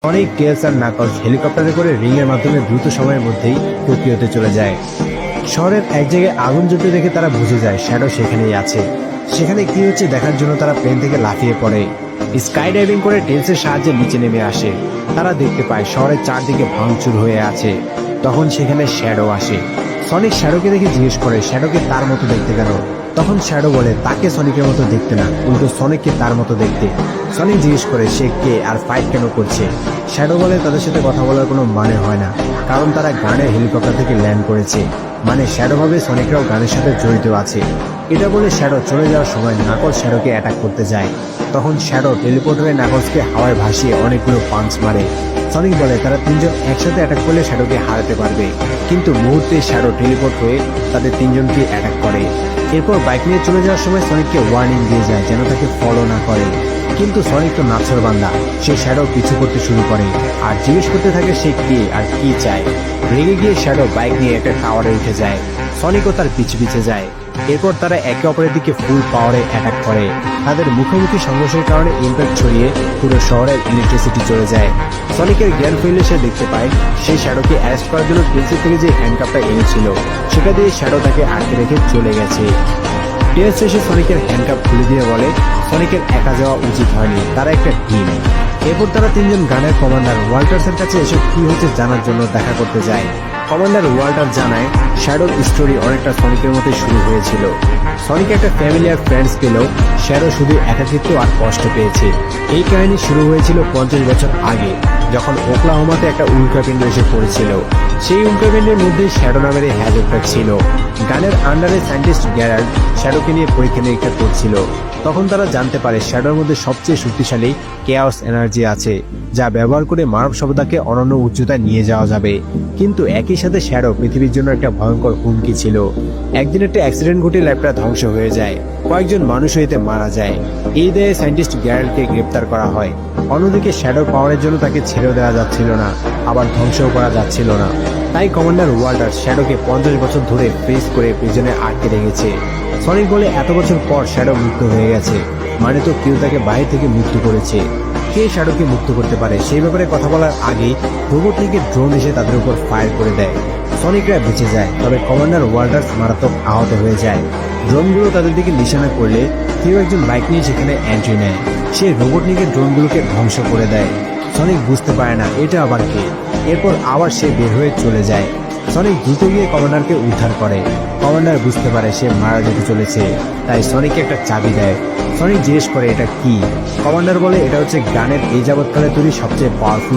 অনেক টেলস আর নাকলস হেলিকপ্টারে করে রিং এর মাধ্যমে দ্রুত সময়ের মধ্যেই টোকিওতে চলে যায়। শহরের এক জায়গায় আগুন জ্বলতে দেখে তারা বুঝে যায় শ্যাডো সেখানেই আছে। সেখানে কি হচ্ছে দেখার জন্য তারা প্লেন থেকে লাফিয়ে পড়ে। স্কাই ডাইভিং করে টেলসের সাহায্যে নিচে নেমে আসে। তারা দেখতে পায় শহরের চারদিকে ভাঙচুর হয়ে আছে। তখন সেখানে শ্যাডো আসে। সনিক শ্যাডোকে দেখে জিজ্ঞেস করে শ্যাডোকে তার মতো দেখতে কেন। তখন শ্যাডো বলে তাকে সনিকের মতো দেখতে না, উল্টো সনিককে তার মতো দেখতে। সনিক জিজ্ঞেস করে সে কে আর ফাইট কেন করছে। শ্যাডো বলে তাদের সাথে কথা বলার কোনো মানে হয় না, কারণ তারা গানের হেলিকপ্টার থেকে ল্যান্ড করেছে। মানে শ্যাডো ভাবে সনিকরাও গানের সাথে জড়িত আছে। এটা বলে শ্যাডো চলে যাওয়ার সময় নাকল শ্যাডোকে অ্যাটাক করতে যায়। তখন শ্যাডো টেলিপোর্টারে নাকলসকে হাওয়ায় ভাসিয়ে অনেকগুলো পাঞ্চ মারে। সনিক বলে তারা তিনজন একসাথে অ্যাটাক করলে শ্যাডোকে হারাতে পারবে, কিন্তু মুহূর্তে শ্যাডো টেলিপোর্ট হয়ে তাদের তিনজনকে অ্যাটাক করে। এরপর বাইক নিয়ে চলে যাওয়ার সময় সনিককে ওয়ার্নিং দিয়ে যায় যেন তাকে ফলো না করে, কিন্তু সনিক তো নাছোড়বান্দা, সে শ্যাডো পিছু করতে শুরু করে আর জিজ্ঞেস করতে থাকে সে কে আর কি চায়। রেগে গিয়ে শ্যাডো বাইক নিয়ে একটা টাওয়ারে উঠে যায়। সনিকও তার পিছু পিছে যায়। এরপর তারা একে অপরের দিকে ফুল পাওয়ারে অ্যাটাক করে। তাদের মুখোমুখি সংঘর্ষের কারণে ইম্প্যাক্ট ছড়িয়ে পুরো শহরের ইলেকট্রিসিটি চলে যায়। সনিকের জ্ঞান ফিরলে সে দেখতে পায় সেই শ্যাডোকে অ্যারেস্ট করার জন্য টেলসের থেকে যে হ্যান্ডকাপটা এনেছিল সেটা দিয়ে শ্যাডো তাকে আটকে রেখে চলে গেছে। টেলস এসে সনিকের হ্যান্ডকাপ খুলে দিয়ে বলে সনিকের একা যাওয়া উচিত হয়নি, তারা একটা টিম। এরপর তারা তিনজন গানের কমান্ডার ওয়াল্টার্সের কাছে এসে কি হচ্ছে জানার জন্য দেখা করতে যায়। কমান্ডার ওয়াল্টার জানায় শ্যাডোর স্টোরি অনেকটা সনিকের মতোই শুরু হয়েছিল। সনিক একটা ফ্যামিলি আর ফ্রেন্ডস পেলেও শ্যাডো শুধু একাকিত্ব আর কষ্ট পেয়েছে। এই কাহিনী শুরু হয়েছিল 50 বছর আগে, যখন ওকলাহোমাতে একটা উল্কাপিণ্ড এসে পড়েছিল। সেই উল্কাপিণ্ডের মধ্যে শ্যাডো নামের হ্যাজকটা ছিল। গানের আন্ডারে সায়েন্টিস্ট গ্যারাল্ড শ্যাডোকে নিয়ে পরীক্ষা নিরীক্ষা করছিল। তখন তারা জানতে পারে শ্যাডোর মধ্যে সবচেয়ে শক্তিশালী কেয়াস এনার্জি আছে, যা ব্যবহার করে মানব সভ্যতাকে অনন্য উচ্চতায় নিয়ে যাওয়া যাবে। কিন্তু একই সাথে শ্যাডো পৃথিবীর জন্য একটা ভয়ঙ্কর হুমকি ছিল। একদিন একটা অ্যাক্সিডেন্ট ঘটে ল্যাবটা ধ্বংস হয়ে যায়, কয়েকজন মানুষ এতে মারা যায়। এই দায়ে সায়েন্টিস্ট গ্যারাল্ডকে গ্রেপ্তার করা হয়। অন্যদিকে শ্যাডো পাওয়ারের জন্য তাকে ছেড়ে দেওয়া যাচ্ছিল না, আবার ধ্বংসও করা যাচ্ছিল না। তাই কমান্ডার ওয়াল্টার শ্যাডোকে 50 বছর ধরে ফ্রিজ করে প্রিজনে আটকে রেখেছে। সনিক বলে এত বছর পর শ্যাডো মুক্ত হয়ে গেছে, মানে তো কেউ তাকে বাইরে থেকে মুক্ত করেছে। কে শ্যাডোকে মুক্ত করতে পারে সেই ব্যাপারে কথা বলার আগে রোবট থেকে ড্রোন এসে তাদের উপর ফায়ার করে দেয়। সনিকরা বেঁচে যায়, তবে কমান্ডার ওয়াল্টার্স মারাত্মক আহত হয়ে যায়। ড্রোনগুলো তাদের দিকে নিশানা করলে কেউ একজন বাইক নিয়ে সেখানে এন্ট্রি নেয়। সে রোবট নিয়ে ড্রোনগুলোকে ধ্বংস করে দেয়। সনিক বুঝতে পারে না এটা আবার কে। এরপর আবার সে বের হয়ে চলে যায়। সনিক দ্রুত গিয়ে কমান্ডারকে উদ্ধার করে। কমান্ডার বুঝতে পারে সে মারা যেতে চলেছে, তাই সনিককে একটা চাবি দেয়। সনিক জিজ্ঞেস করে এটা কি। কমান্ডার বলে এটা হচ্ছে গানের এই যাবৎকালে তৈরি সবচেয়ে পাওয়ারফুল